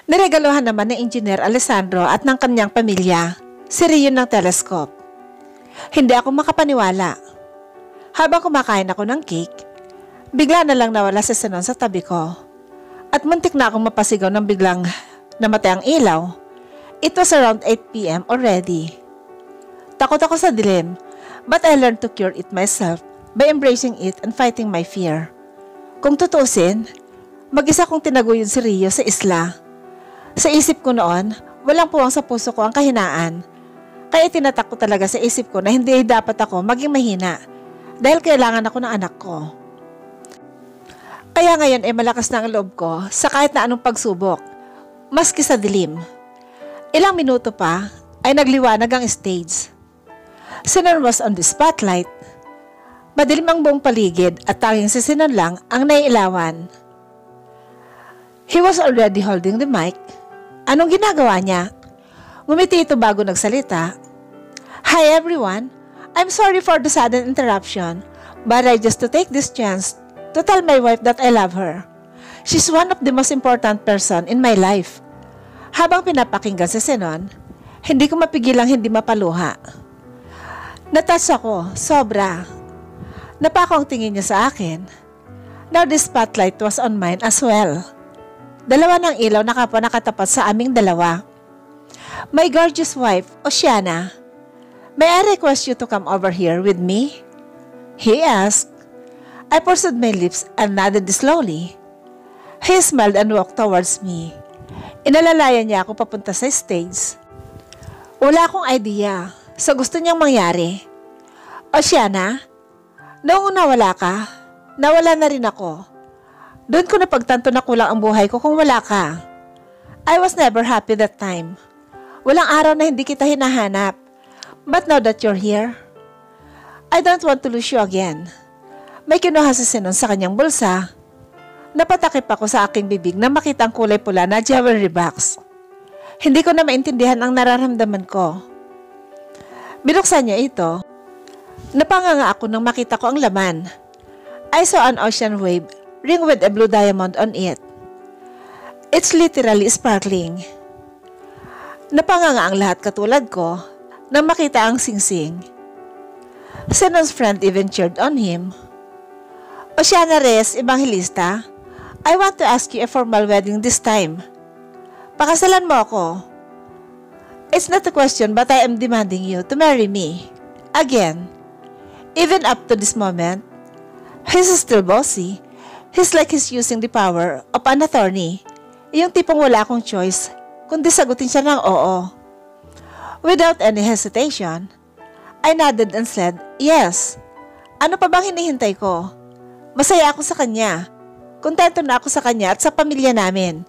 Niregaluhan naman ng Engineer Alessandro at ng kanyang pamilya si Rio ng telescope. Hindi ako makapaniwala. Habang kumakain ako ng cake, bigla na lang nawala si Zenon sa tabi ko. At muntik na akong mapasigaw ng biglang namatay ang ilaw. It was around 8 p.m. already. Takot ako sa dilim, but I learned to cure it myself by embracing it and fighting my fear. Kung tutusin, mag-isa kong tinaguyod si Rio sa isla. Sa isip ko noon, walang puwang sa puso ko ang kahinaan. Kaya tinatak ko talaga sa isip ko na hindi dapat ako maging mahina dahil kailangan ako ng anak ko. Kaya ngayon ay malakas na ang loob ko sa kahit na anong pagsubok, maski sa dilim. Ilang minuto pa ay nagliwanag ang stage. Zenon was on the spotlight. Madilim ang buong paligid at tanging si Zenon lang ang naiilawan. He was already holding the mic. Anong ginagawa niya? Ngumiti ito bago nagsalita. Hi everyone, I'm sorry for the sudden interruption, but I just to take this chance to tell my wife that I love her. She's one of the most important person in my life. Habang pinapakinggan si Zenon, hindi ko mapigilang hindi mapaluha. Natouch ako, sobra. Napako ang tingin niya sa akin. Now the spotlight was on mine as well. Dalawa ng ilaw na kapwa nakatapat sa aming dalawa. My gorgeous wife, Oceana, may I request you to come over here with me? He asked. I pursed my lips and nodded slowly. He smiled and walked towards me. Inalalayan niya ako papunta sa stage. Wala akong idea sa gusto niyang mangyari. Oceana, noong nawala ka, nawala na rin ako. Doon ko napagtanto na kulang ang buhay ko kung wala ka. I was never happy that time. Walang araw na hindi kita hinahanap. But now that you're here, I don't want to lose you again. May kinuha si Zenon sa kanyang bulsa. Napatakip ako sa aking bibig na makita ang kulay pula na jewelry box. Hindi ko na maintindihan ang nararamdaman ko. Binuksan niya ito. Napanganga ako nang makita ko ang laman. I saw an ocean wave ring with a blue diamond on it. It's literally sparkling. Napanganga ang lahat katulad ko nang makita ang singsing. Zenon's friend even cheered on him. Oceana Reyes Evangelista, I want to ask you a formal wedding this time. Pakasalan mo ako. It's not a question but I am demanding you to marry me. Again. Even up to this moment, he's still bossy. He's like he's using the power of an attorney. Yung tipong wala akong choice, kundi sagutin siya ng oo. Without any hesitation, I nodded and said, yes. Ano pa bang hinihintay ko? Masaya ako sa kanya. Kontento na ako sa kanya at sa pamilya namin.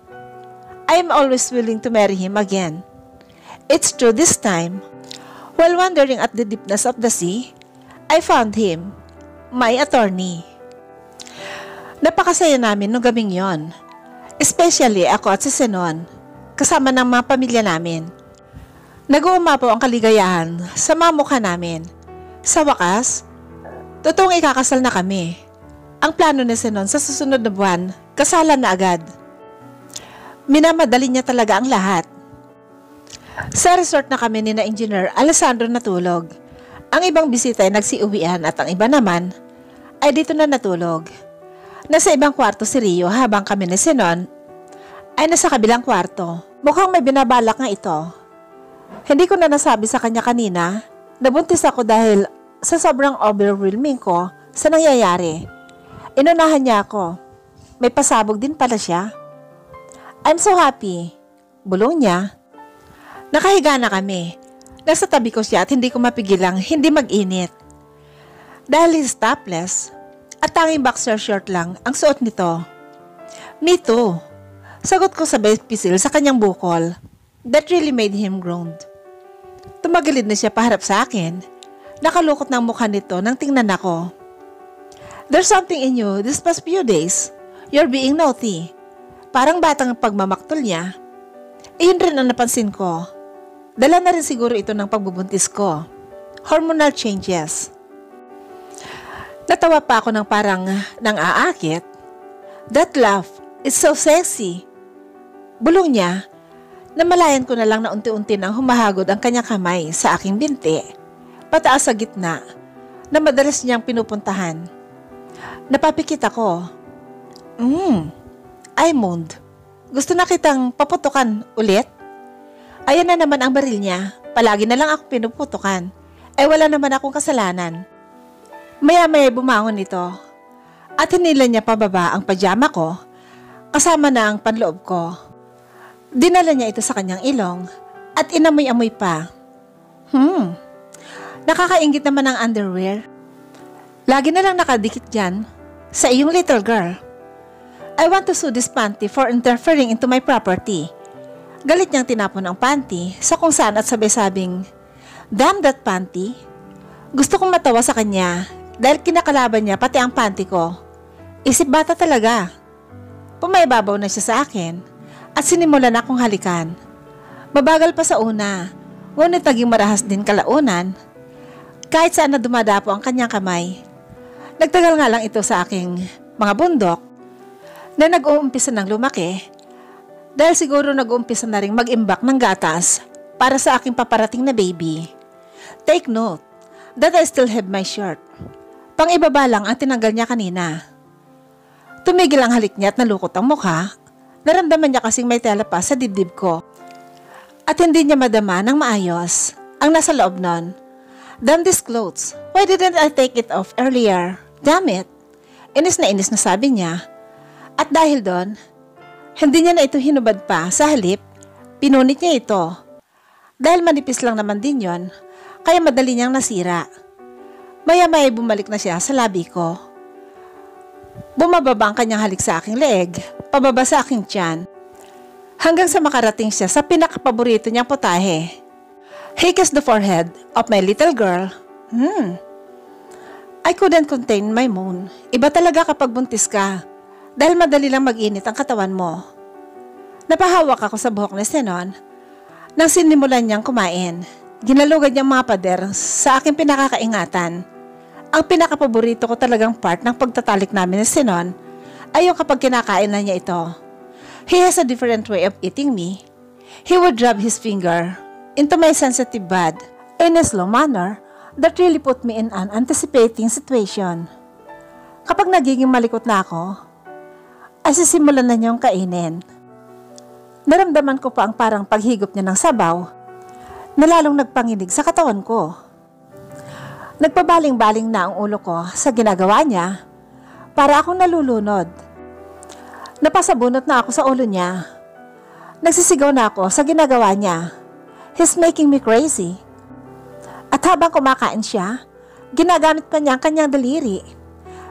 I am always willing to marry him again. It's true this time. While wandering at the deepness of the sea, I found him, my attorney. Napakasaya namin nung gabing yon. Especially ako at si Zenon, kasama ng mga pamilya namin. Nag-uumapaw ang kaligayahan sa mga mukha namin. Sa wakas, totoong ikakasal na kami. Ang plano ni Zenon sa susunod na buwan, kasalan na agad. Minamadali niya talaga ang lahat. Sa resort na kami ni na Engineer Alessandro natulog. Ang ibang bisita ay nagsiuwian at ang iba naman ay dito na natulog. Nasa ibang kwarto si Rio habang kami ni Zenon ay nasa kabilang kwarto. Mukhang may binabalak nga ito. Hindi ko na nasabi sa kanya kanina, nabuntis ako dahil sa sobrang overwhelming ko sa nangyayari. Inunahan niya ako. May pasabog din pala siya. I'm so happy. Bulong niya. Nakahiga na kami. Nasa tabi ko siya at hindi ko mapigilang hindi mag-init. Dahil he's topless at tanging boxer short lang ang suot nito. Me too. Sagot ko sabay pisil sa kanyang bukol. That really made him groan. Tumagilid na siya paharap sa akin. Nakalukot ng mukha nito nang tingnan ako. There's something in you this past few days. You're being naughty. Parang batang pagmamaktol niya. Iyon rin ang napansin ko. Dala na rin siguro ito ng pagbubuntis ko. Hormonal changes. Natawa pa ako ng parang nang aakit. That laugh is so sexy. Bulong niya, namalayan ko na lang na unti-unti nang humahagod ang kanyang kamay sa aking binti, pataas sa gitna, na madalas niyang pinupuntahan. Napapikit ako. I moaned. Gusto na kitang paputukan ulit? Ayan na naman ang baril niya. Palagi na lang ako pinuputukan. Wala naman akong kasalanan. Maya-maya bumangon ito. At hinila niya pababa ang pajama ko, kasama na ang panloob ko. Dinala niya ito sa kanyang ilong at inamoy-amoy pa. Nakakaingit naman ang underwear. Lagi na lang nakadikit dyan sa iyong little girl. I want to sue this panty for interfering into my property. Galit niyang tinapon ang panty sa kung saan at sabay-sabing, damn that panty. Gusto kong matawa sa kanya dahil kinakalaban niya pati ang panty ko. Isip bata talaga. Pumaybabaw na siya sa akin at sinimulan akong halikan. Mabagal pa sa una, ngunit naging marahas din kalaunan. Kahit saan na dumadapo ang kanyang kamay. Nagtagal nga lang ito sa aking mga bundok na nag-uumpisa ng lumaki dahil siguro nag-uumpisa na rin mag-imbak ng gatas para sa aking paparating na baby. Take note that I still have my shirt. Pang-ibaba lang ang tinanggal niya kanina. Tumigil ang halik niya at nalukot ang mukha. Naramdaman niya kasing may tela pa sa dibdib ko. At hindi niya madama ng maayos ang nasa loob nun. Damn these clothes. Why didn't I take it off earlier? Damn it. Inis na sabi niya. At dahil doon, hindi niya na ito hinubad pa. Sa halip, pinunit niya ito. Dahil manipis lang naman din yon, kaya madali niyang nasira. Maya-maya bumalik na siya sa labi ko. Bumababa ang kanyang halik sa aking leeg, pababa sa aking tiyan, hanggang sa makarating siya sa pinakapaborito niyang putahe. He kissed the forehead of my little girl. I couldn't contain my moan. Iba talaga kapag buntis ka, dahil madali lang mag-init ang katawan mo. Napahawak ako sa buhok ni Zenon nang sinimulan niyang kumain. Ginalugad niyang mga pader sa aking pinakakaingatan. Ang pinakapaborito ko talagang part ng pagtatalik namin ni Zenon ay yung kapag kinakain na niya ito. He has a different way of eating me. He would rub his finger into my sensitive bud in a slow manner that really put me in an anticipating situation. Kapag nagiging malikot na ako, ay sisimulan na niyang kainin. Naramdaman ko pa ang parang paghigop niya ng sabaw na lalong nagpanginig sa katawan ko. Nagpabaling-baling na ang ulo ko sa ginagawa niya para akong nalulunod. Napasabunot na ako sa ulo niya. Nagsisigaw na ako sa ginagawa niya. He's making me crazy. At habang kumakain siya, ginagamit pa niya ang kanyang daliri.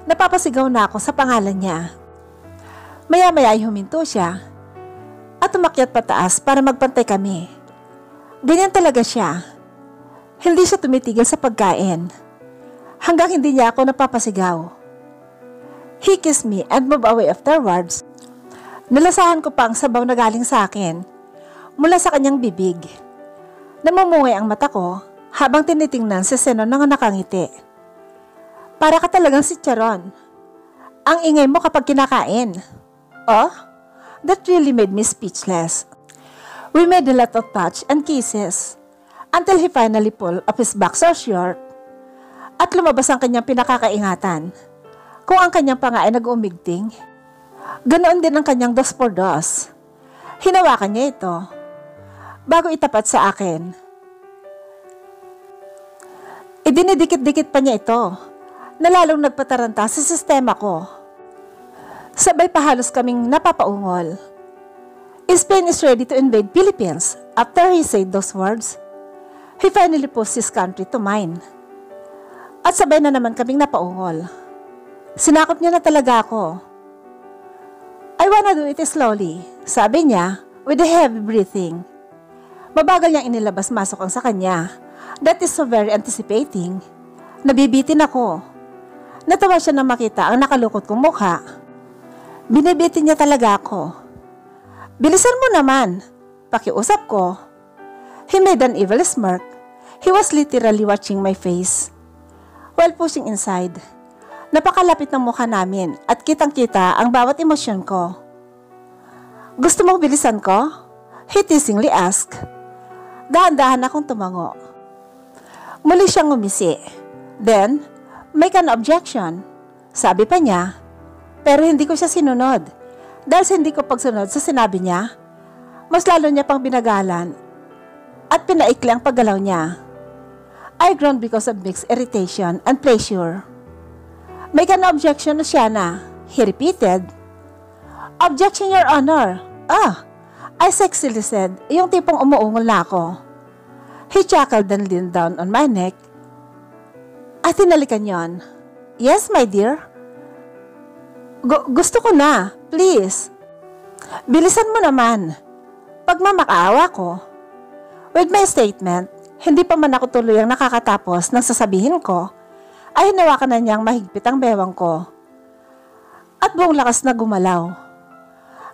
Napapasigaw na ako sa pangalan niya. Maya-maya ay huminto siya at umakyat pataas para magpantay kami. Ganyan talaga siya. Hindi siya tumitigil sa pagkain hanggang hindi niya ako napapasigaw. He kissed me and moved away afterwards. Nalasahan ko pa ang sabaw na galing sa akin mula sa kanyang bibig. Namumungay ang mata ko habang tinitingnan si Zenon ng nakangiti. Para ka talagang si Charon. Ang ingay mo kapag kinakain. Oh, that really made me speechless. We made a lot of touch and kisses until he finally pulled up his boxer short at lumabas ang kanyang pinakakaingatan. Kung ang kanyang panga ay nag-umigting, ganoon din ang kanyang 2x2. Hinawakan niya ito bago itapat sa akin. Idinidikit-dikit pa niya ito na lalong nagpataranta sa sistema ko. Sabay pa halos kaming napapaungol. Spain is ready to invade Philippines. After he said those words, he finally pushed his country to mine. At sabay na naman kaming napaungol. Sinakop niya na talaga ako. I wanna do it slowly, sabi niya with a heavy breathing. Mabagal niyang inilabas-masok ang sa kanya. That is so very anticipating. Nabibitin ako. Natawa siya na makita ang nakalukot kong mukha. Binibitin niya talaga ako. Bilisan mo naman, pakiusap ko. He made an evil smirk. He was literally watching my face while pushing inside. Napakalapit ng mukha namin at kitang-kita ang bawat emosyon ko. Gusto mong bilisan ko? He teasingly asked. Dahan-dahan akong tumango. Muli siyang ngumisi. Then, make an objection. Sabi pa niya, pero hindi ko siya sinunod. Dahil sa hindi ko pagsunod sa sinabi niya, mas lalo niya pang binagalan at pinaikli ang paggalaw niya. I groaned because of mixed irritation and pleasure. Make an objection, Oceana, he repeated. Objection, Your Honor. I sexily said, yung tipong umuungol na ako. He chuckled and leaned down on my neck. At tinalikan yon. Yes, my dear. Gusto ko na, please. Bilisan mo naman. Pagmamakaawa ko. With my statement, hindi pa man ako tuluyang nakakatapos ng sasabihin ko, ay hinawakan na niyang mahigpit ang bewang ko. At buong lakas na gumalaw.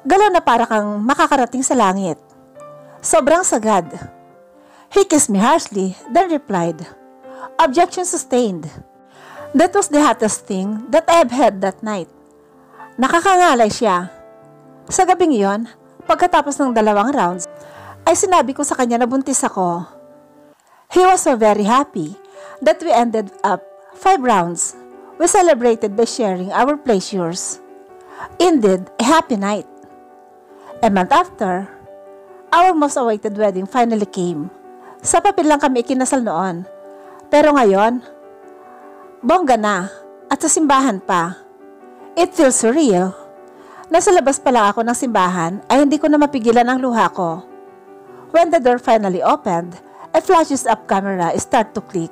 Galaw na para kang makakarating sa langit. Sobrang sagad. He kissed me harshly, then replied, Objection sustained. That was the hottest thing that I have had that night. Nakakangalay siya. Sa gabing iyon, pagkatapos ng 2 rounds, ay sinabi ko sa kanya na buntis ako. He was so very happy that we ended up 5 rounds. We celebrated by sharing our pleasures. Indeed, a happy night. A month after, our most awaited wedding finally came. Sa papel lang kami ikinasal noon. Pero ngayon, bongga na at sa simbahan pa. It feels surreal. Nasa labas pa lang ako ng simbahan ay hindi ko na mapigilan ang luha ko. When the door finally opened, a flashes up camera start to click.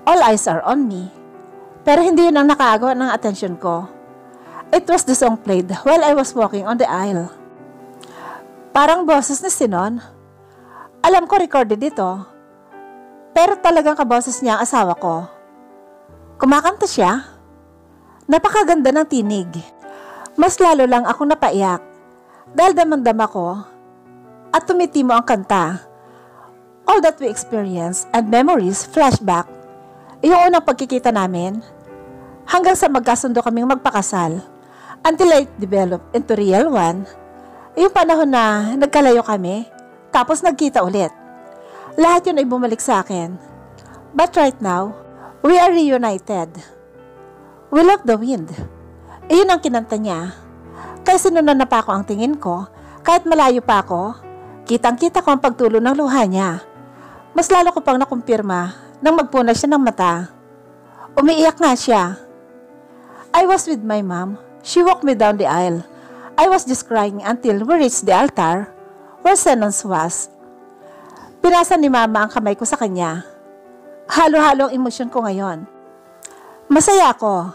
All eyes are on me. Pero hindi yun ang nakaagaw ng atensyon ko. It was the song played while I was walking on the aisle. Parang boses ni Sinon. Alam ko recorded ito. Pero talagang kaboses niya ang asawa ko. Kumakanta siya. Napakaganda ng tinig. Mas lalo lang ako napaiyak. Dahil damang-dama ko at tumitimo ang kanta. All that we experience and memories flashback. Yung unang pagkikita namin. Hanggang sa magkasundo kaming magpakasal. Until it developed into real one. Yung panahon na nagkalayo kami, tapos nagkita ulit. Lahat yun ay bumalik sa akin. But right now, we are reunited. We love the wind. Iyon ang kinanta niya. Kaya sinunan na pa ako ang tingin ko, kahit malayo pa ako, kitang-kita ko ang pagtulo ng luha niya. Mas lalo ko pang nakumpirma nang magpuna siya ng mata. Umiiyak nga siya. I was with my mom. She walked me down the aisle. I was just crying until we reached the altar where Senons was. Pinasa ni Mama ang kamay ko sa kanya. Halo-halo ang emosyon ko ngayon. Masaya ako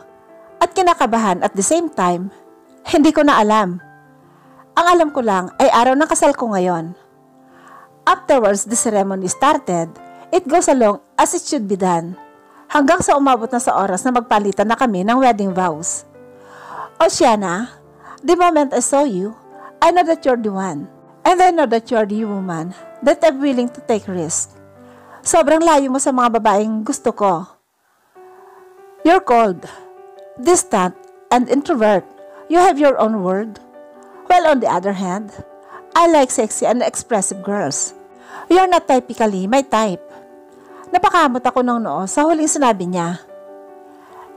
at kinakabahan at the same time. Hindi ko na alam. Ang alam ko lang ay araw ng kasal ko ngayon. Afterwards, the ceremony started. It goes along as it should be done. Hanggang sa umabot na sa oras na magpalitan na kami ng wedding vows. Oceana, the moment I saw you, I know that you're the one. And I know that you're the woman that I'm willing to take risk. Sobrang layo mo sa mga babaeng gusto ko. You're cold, distant, and introvert. You have your own world. While on the other hand, I like sexy and expressive girls. You're not typically my type. Napakamot ako ng noo sa huling sinabi niya.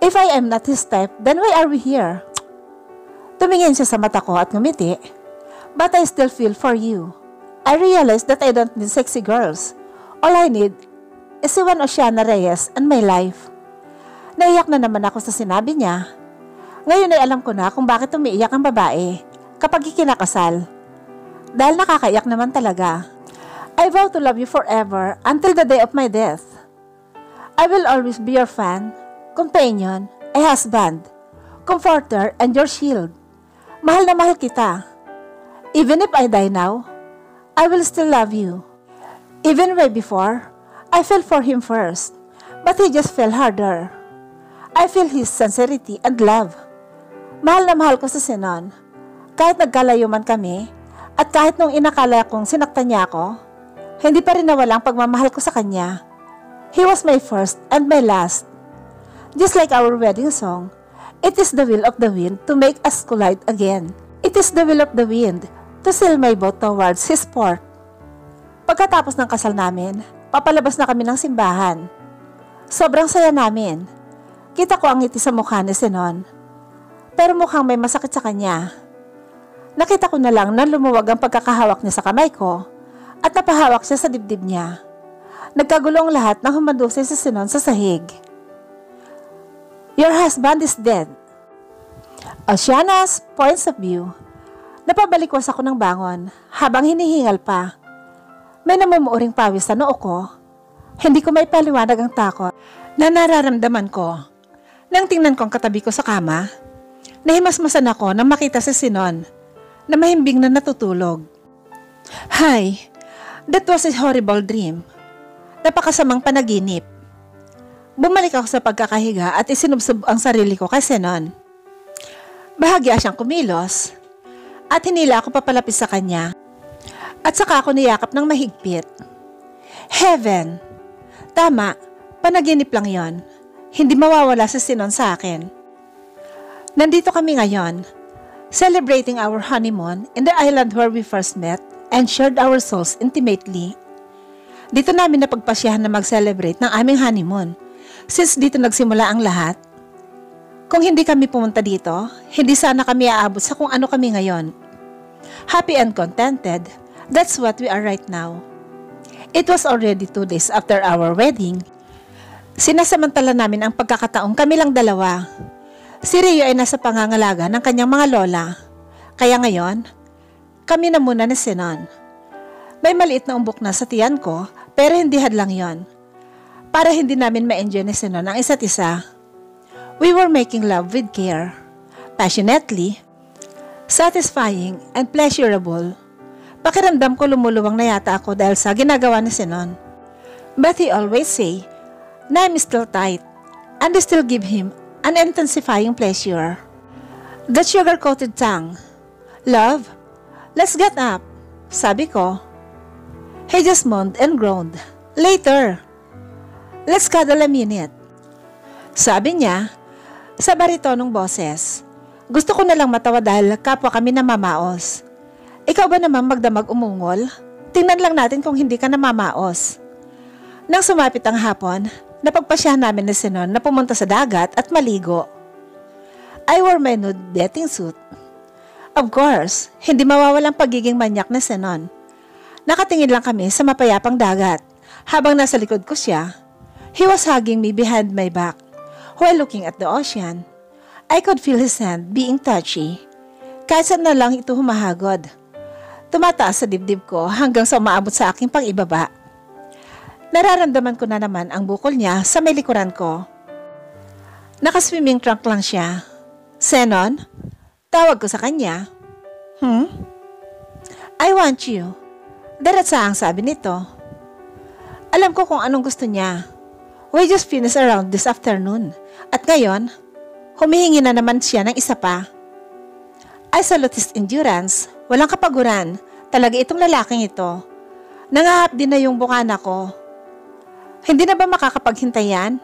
If I am not his type, then why are we here? Tumingin siya sa mata ko at ngumiti. But I still feel for you. I realize that I don't need sexy girls. All I need is si Juan Oceana Reyes and my life. Naiyak na naman ako sa sinabi niya. Ngayon ay alam ko na kung bakit umiiyak ang babae kapag ikinakasal. Dahil nakakaiyak naman talaga. I vow to love you forever until the day of my death. I will always be your fan, companion, a husband, comforter, and your shield. Mahal na mahal kita. Even if I die now, I will still love you. Even way before, I fell for him first, but he just fell harder. I feel his sincerity and love. Mahal na mahal ko sa Sinon. Kahit nagkalayo man kami, at kahit nung inakala kong sinaktan niya ako, hindi pa rin nawala ang pagmamahal ko sa kanya. He was my first and my last. Just like our wedding song, it is the will of the wind to make us collide again. It is the will of the wind to sail my boat towards his port. Pagkatapos ng kasal namin, papalabas na kami ng simbahan. Sobrang saya namin. Kita ko ang ngiti sa mukha ni Zenon. Pero mukhang may masakit sa kanya. Nakita ko na lang na lumuwag ang pagkakahawak niya sa kamay ko at napahawak siya sa dibdib niya. Nagkagulo ang lahat nang humandusay si Zenon sa sahig. Your husband is dead. Oceana's points of view. Napabalikwas ako ng bangon habang hinihingal pa. May namumuuring pawis sa noo ko. Hindi ko may paliwanag ang takot na nararamdaman ko. Nang tingnan ko ang katabi ko sa kama, nahimasmasan ako nang makita si Zenon na mahimbing na natutulog. Hi, that was a horrible dream. Napakasamang panaginip. Bumalik ako sa pagkakahiga at isinubsob ang sarili ko kay Zenon. Bahagya siyang kumilos at hinila ako papalapit sa kanya at saka ako niyakap ng mahigpit. Heaven! Tama, panaginip lang yon. Hindi mawawala si Zenon sa akin. Nandito kami ngayon, celebrating our honeymoon in the island where we first met and shared our souls intimately. Dito namin napagpasyahan na mag-celebrate ng aming honeymoon since dito nagsimula ang lahat. Kung hindi kami pumunta dito, hindi sana kami aabot sa kung ano kami ngayon. Happy and contented, that's what we are right now. It was already 2 days after our wedding. Sinasamantala namin ang pagkakataong kami lang dalawa. Si Rio ay nasa pangangalaga ng kanyang mga lola. Kaya ngayon, kami na muna ni Zenon. May maliit na umbok na sa tiyan ko, pero hindi hadlang yon. Para hindi namin ma-enjoy ni Zenon ang isa't isa. We were making love with care, passionately, satisfying, and pleasurable. Pakiramdam ko lumuluwang na yata ako dahil sa ginagawa ni Zenon. But he always say, na I'm still tight, and I still give him an intensifying pleasure. That sugar-coated tongue. Love, let's get up, sabi ko. He just moaned and groaned. Later. Let's cuddle a minute. Sabi niya, sa baritonong boses. Gusto ko na lang matawa dahil kapwa kami namamaos. Ikaw ba naman magdamag umungol? Tingnan lang natin kung hindi ka namamaos. Nang sumapit ang hapon, napagpasyahan namin ni Zenon na pumunta sa dagat at maligo. I wore my nude bathing suit. Of course, hindi mawawalang pagiging manyak ni Zenon. Nakatingin lang kami sa mapayapang dagat. Habang nasa likod ko siya, he was hugging me behind my back while looking at the ocean. I could feel his hand being touchy. Kahit saan na lang ito humahagod. Tumataas sa dibdib ko hanggang sa umaabot sa aking pang-ibaba. Nararamdaman ko na naman ang bukol niya sa may likuran ko. Nakaswimming trunk lang siya. Zenon, tawag ko sa kanya. I want you. Diretsa ang sabi nito. Alam ko kung anong gusto niya. We just finished around this afternoon. At ngayon, humihingi na naman siya ng isa pa. I salute his endurance. Walang kapaguran. Talaga itong lalaking ito. Nangahap din na yung bukana ko. Hindi na ba makakapaghintay yan?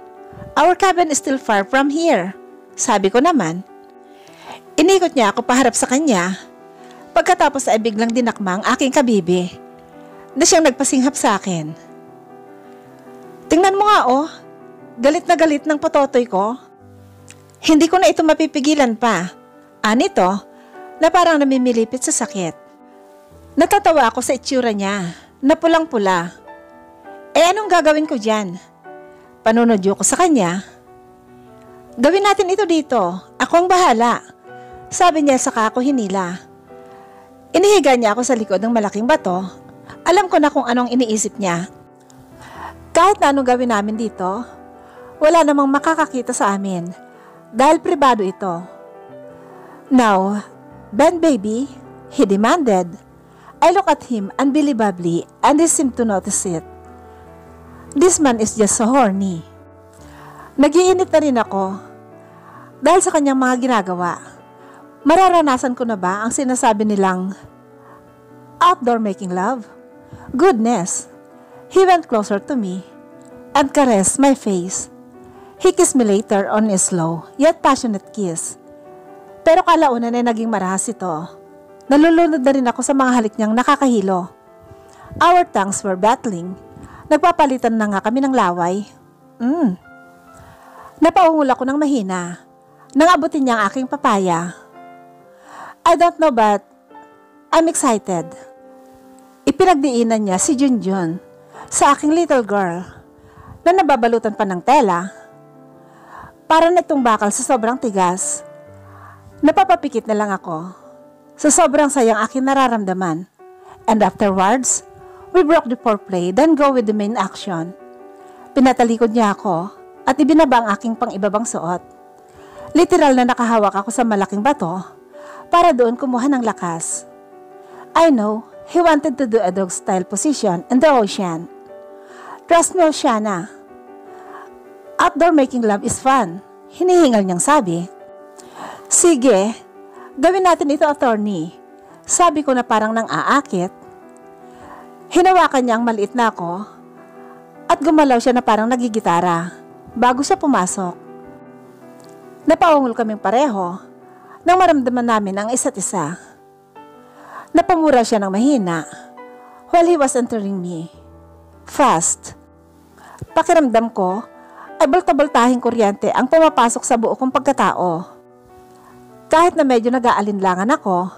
Our cabin is still far from here. Sabi ko naman. Inikot niya ako paharap sa kanya. Pagkatapos ay biglang dinakma ang aking kabibi na siyang nagpasinghap sa akin. Tingnan mo nga oh. Galit na galit ng pototoy ko. Hindi ko na ito mapipigilan pa. Anito, na parang namimilipit sa sakit. Natatawa ako sa itsura niya, na pulang-pula. Anong gagawin ko dyan? Panunodyo ko sa kanya. Gawin natin ito dito, ako ang bahala. Sabi niya saka ako hinila. Inihiga niya ako sa likod ng malaking bato. Alam ko na kung anong iniisip niya. Kahit na anong gawin namin dito, wala namang makakakita sa amin dahil pribado ito. Now, Ben baby, he demanded. I look at him unbelievably and he seemed to notice it. This man is just so horny. Nagiinit na rin ako dahil sa kanyang mga ginagawa. Mararanasan ko na ba ang sinasabi nilang outdoor making love? Goodness! He went closer to me and caressed my face. He kissed me later on a slow yet passionate kiss. Pero kalaunan ay naging marahas ito. Nalulunod na rin ako sa mga halik niyang nakakahilo. Our tongues were battling. Nagpapalitan na nga kami ng laway. Napaungol ako ng mahina. Nang abutin niya ang aking papaya. I don't know but I'm excited. Ipinagdiinan niya si Junjun sa aking little girl na nababalutan pa ng tela. Para nitong bakal sa sobrang tigas. Napapapikit na lang ako sa sobrang sayang aking nararamdaman. And afterwards, we broke the foreplay then go with the main action. Pinatalikod niya ako at ibinaba ang aking pang-ibabang suot. Literal na nakahawak ako sa malaking bato para doon kumuha ng lakas. I know, he wanted to do a dog-style position in the ocean. Trust me, Oceana. Outdoor making love is fun. Hinihingal niyang sabi. Sige, gawin natin ito, attorney. Sabi ko na parang nang aakit. Hinawakan niya ang maliit na ako at gumalaw siya na parang nagigitara bago siya pumasok. Napaungol kaming pareho nang maramdaman namin ang isa't isa. Napamura siya ng mahina while he was entering me. Fast. Pakiramdam ko ay balta-baltahing kuryente ang pumapasok sa buo kong pagkatao. Kahit na medyo nag-aalinlangan ako,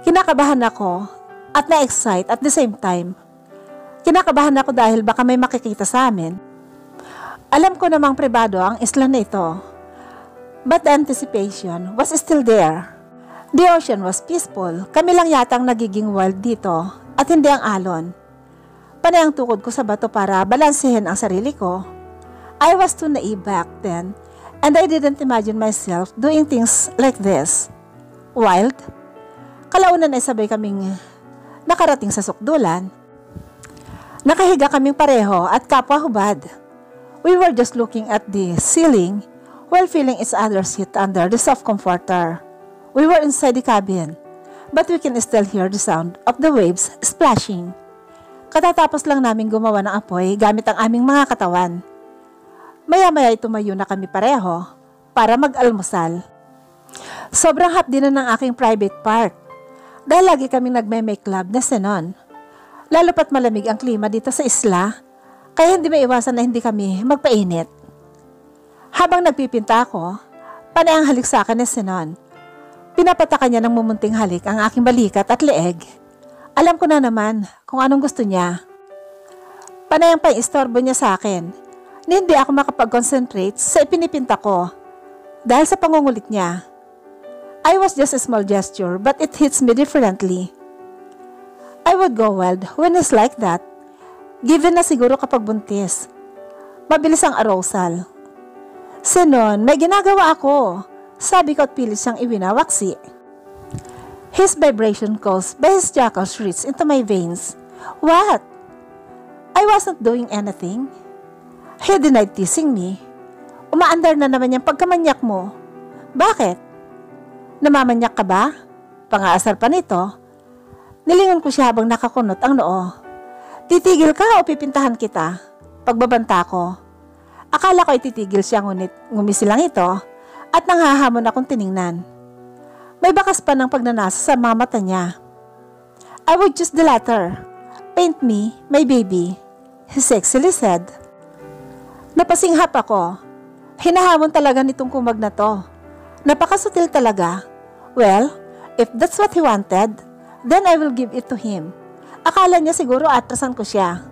kinakabahan ako at na-excite at the same time. Kinakabahan ako dahil baka may makikita sa amin. Alam ko namang pribado ang isla na ito. But the anticipation was still there. The ocean was peaceful. Kami lang yatang nagiging wild dito at hindi ang alon. Panay ang tukod ko sa bato para balansehin ang sarili ko. I was too naive back then and I didn't imagine myself doing things like this. Wild? Kalaunan ay sabay kaming nakarating sa sukdulan. Nakahiga kaming pareho at kapwa hubad. We were just looking at the ceiling while feeling each other's heat under the soft comforter. We were inside the cabin, but we can still hear the sound of the waves splashing. Katatapos lang namin gumawa ng apoy gamit ang aming mga katawan. Maya-maya ay tumayo na kami pareho para mag-almusal. Sobrang hapdi na ng aking private part dahil lagi kaming nagme-make love na senon. Lalo pat malamig ang klima dito sa isla, kaya hindi maiwasan na hindi kami magpainit. Habang nagpipinta ako, panay ang halik sa akin ni Sinon. Pinapatakan niya ng mumunting halik ang aking balikat at leeg. Alam ko na naman kung anong gusto niya. Panay ang pang-istorbo niya sa akin. Hindi ako makapag-concentrate sa ipinipinta ko dahil sa pangungulit niya. I was just a small gesture but it hits me differently. I would go wild when it's like that. Given na siguro kapag buntis. Mabilis ang arousal. Sinon, may ginagawa ako. Sabi ko at pilit siyang iwinawaksi. His vibration caused by his jackal shrieks into my veins. What? I wasn't doing anything. He denied teasing me. Umaandar na naman yung pagkamanyak mo. Bakit? Namamanyak ka ba? Pangaasar pa nito. Nilingon ko siya habang nakakunot ang noo. Titigil ka o pipintahan kita? Pagbabanta ko. Akala ko ititigil siya ngunit ngumisi lang ito at nanghahamon akong tiningnan. May bakas pa ng pagnanasa sa mga mata niya. I would choose the latter. Paint me, my baby, he sexily said. Napasinghap ako. Hinahamon talaga nitong kumag na to. Napakasutil talaga. Well, if that's what he wanted, then I will give it to him. Akala niya siguro atrasan ko siya.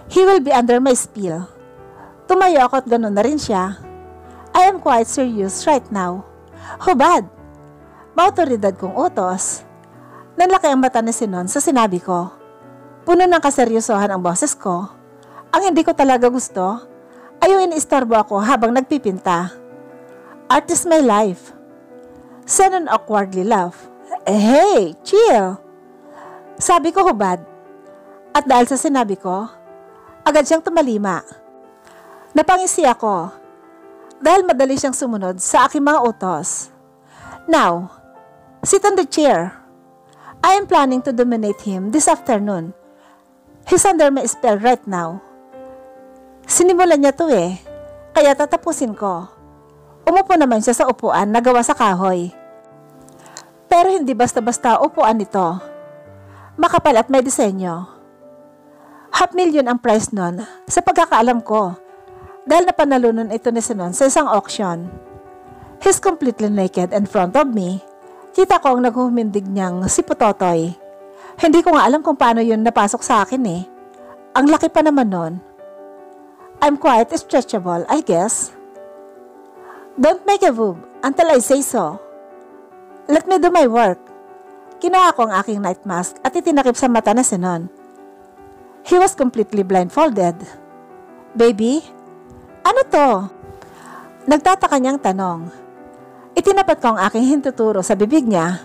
He will be under my spell. Tumayo ako at ganun na rin siya. I am quite serious right now. Hubad! Maotoridad kong utos. Nanlaki ang mata ni Sinon sa sinabi ko. Puno ng kaseryosohan ang boses ko. Ang hindi ko talaga gusto ay yung iniistorbo ako habang nagpipinta. Art is my life. Sinon awkwardly laughed. Hey, chill! Sabi ko hubad. At dahil sa sinabi ko, agad siyang tumalima. Napangisi ako dahil madali siyang sumunod sa aking mga utos. Now, sit on the chair. I am planning to dominate him this afternoon. He's under my spell right now. Sinimulan niya to kaya tatapusin ko. Umupo naman siya sa upuan na gawa sa kahoy. Pero hindi basta-basta upuan nito. Makapal at may disenyo. $500,000 ang price nun sa pagkakaalam ko dahil napanalunan ito ni Sinon sa isang auction. He's completely naked in front of me. Kita ko ang naghumindig niyang si Putotoy. Hindi ko nga alam kung paano yun napasok sa akin eh. Ang laki pa naman nun. I'm quite stretchable, I guess. Don't make a move until I say so. Let me do my work. Kinuha ko ang aking night mask at itinakip sa mata na Sinon. He was completely blindfolded. Baby, ano to? Nagtataka niyang tanong. Itinapat ko ang aking hintuturo sa bibig niya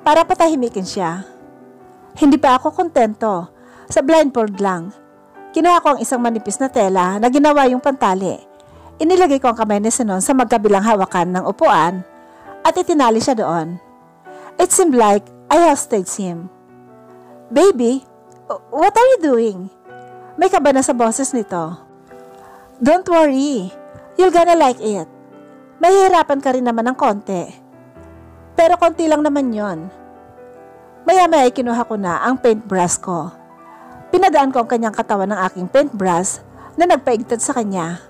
para patahimikin siya. Hindi pa ako kontento. Sa blindfold lang. Kinuha ko ang isang manipis na tela na ginawa yung pantali. Inilagay ko ang kamay ni Sinon sa magkabilang hawakan ng upuan at itinali siya doon. It seemed like I hostage him. Baby, what are you doing? May kaba na sa boses nito. Don't worry, you're gonna like it. Mahihirapan ka rin naman ng konti. Pero konti lang naman yon. Maya-maya ay kinuha ko na ang paintbrush ko. Pinadaan ko ang kanyang katawan ng aking paintbrush na nagpaigtad sa kanya.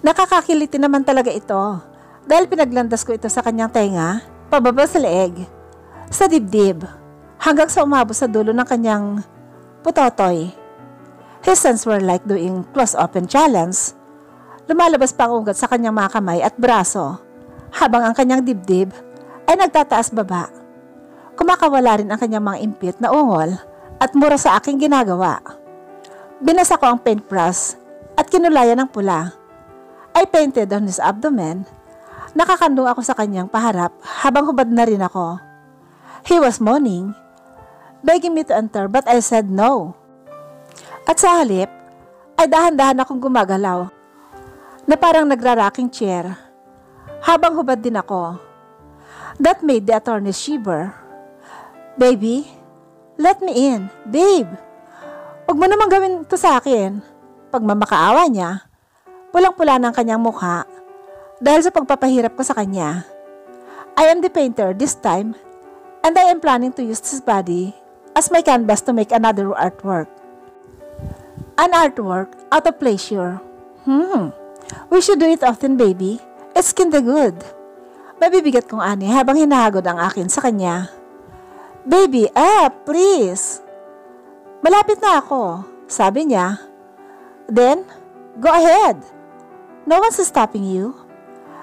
Nakakakiliti naman talaga ito dahil pinaglandas ko ito sa kanyang tenga, pababa sa leeg, sa dibdib, hanggang sa umabot sa dulo ng kanyang putotoy. His hands were like doing close-open challenge. Lumalabas pa ang ugat sa kanyang mga kamay at braso, habang ang kanyang dibdib ay nagtataas baba. Kumakawala rin ang kanyang mga impit na ungol at mura sa aking ginagawa. Binasa ko ang paintbrush at kinulayan ng pula. I painted on his abdomen. Nakakandong ako sa kanyang paharap habang hubad na rin ako. He was moaning, begging me to enter but I said no. At sa halip, ay dahan-dahan akong gumagalaw na parang nagra-rocking chair habang hubad din ako. That made the attorney shiver. Baby, let me in. Babe, huwag mo naman gawin ito sa akin. Pagmamakaawa niya, pulang-pula ng kanyang mukha dahil sa pagpapahirap ko sa kanya. I am the painter this time and I am planning to use this body as my canvas to make another artwork. An artwork out of pleasure. We should do it often, baby. It's kinda good. Mabibigat kong ani habang hinahagod ang akin sa kanya. Baby, please. Malapit na ako, sabi niya. Then, go ahead. No one's stopping you.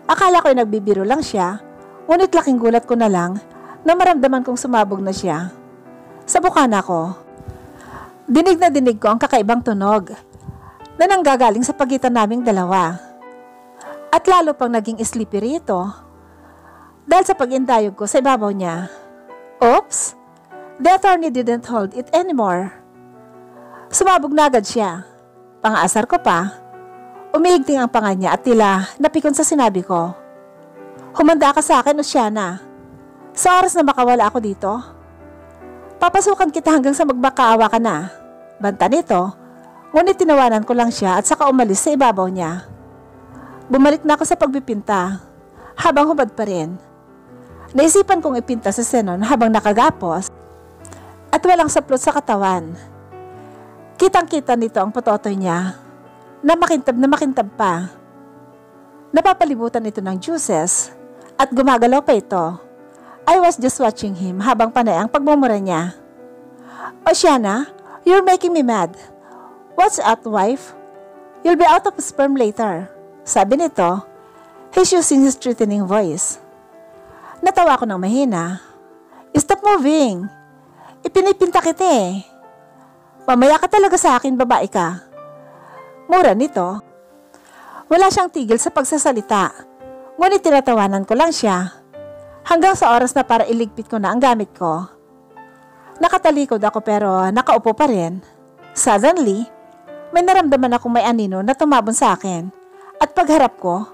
Akala ko'y nagbibiro lang siya, ngunit laking gulat ko na lang na maramdaman kong sumabog na siya. Sabukan ako. Dinig na dinig ko ang kakaibang tunog na nanggagaling sa pagitan naming dalawa. At lalo pang naging sleepy rito dahil sa pag-indayog ko sa ibabaw niya. Oops! The attorney didn't hold it anymore. Sumabog na agad siya. Pangaasar ko pa. Umiigting ang panga niya at tila napikon sa sinabi ko. Humanda ka sa akin, Oceana. Sa oras na makawala ako dito, papasukan kita hanggang sa magbakaawa ka na. Banta nito, ngunit tinawanan ko lang siya at saka umalis sa ibabaw niya. Bumalik na ako sa pagpipinta, habang hubad pa rin. Naisipan kong ipinta sa Sinon habang nakagapos at walang saplot sa katawan. Kitang-kita nito ang putotoy niya na makintab pa. Napapalibutan ito ng juices at gumagalaw pa ito. I was just watching him habang panay ang pagmumura niya. Oceana, you're making me mad. What's up, wife? You'll be out of sperm later. Sabi nito, he's using his threatening voice. Natawa ko ng mahina. Stop moving. Ipinipinta kita eh. Mamaya ka talaga sa akin, babae ka. Mura nito. Wala siyang tigil sa pagsasalita. Ngunit tinatawanan ko lang siya. Hanggang sa oras na para iligpit ko na ang gamit ko. Nakatalikod ako pero nakaupo pa rin. Suddenly, may naramdaman akong may anino na tumabon sa akin. At pagharap ko,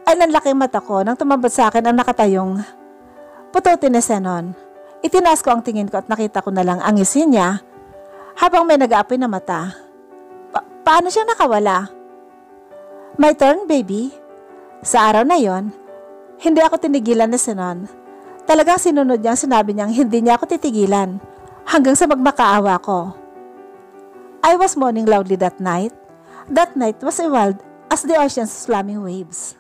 ay nanlaking mata ko nang tumabot sa akin ang nakatayong putotoy ni Sinon. Itinaas ko ang tingin ko at nakita ko na lang ang ngisi niya habang may nag-aapoy na mata. Paano siya nakawala? My turn, baby. Sa araw na yon, hindi ako tinigilan ni Sinon. Talagang sinunod niya ang sinabi niyang hindi niya ako titigilan hanggang sa magmakaawa ko. I was moaning loudly that night. That night was as wild as the ocean's slamming waves.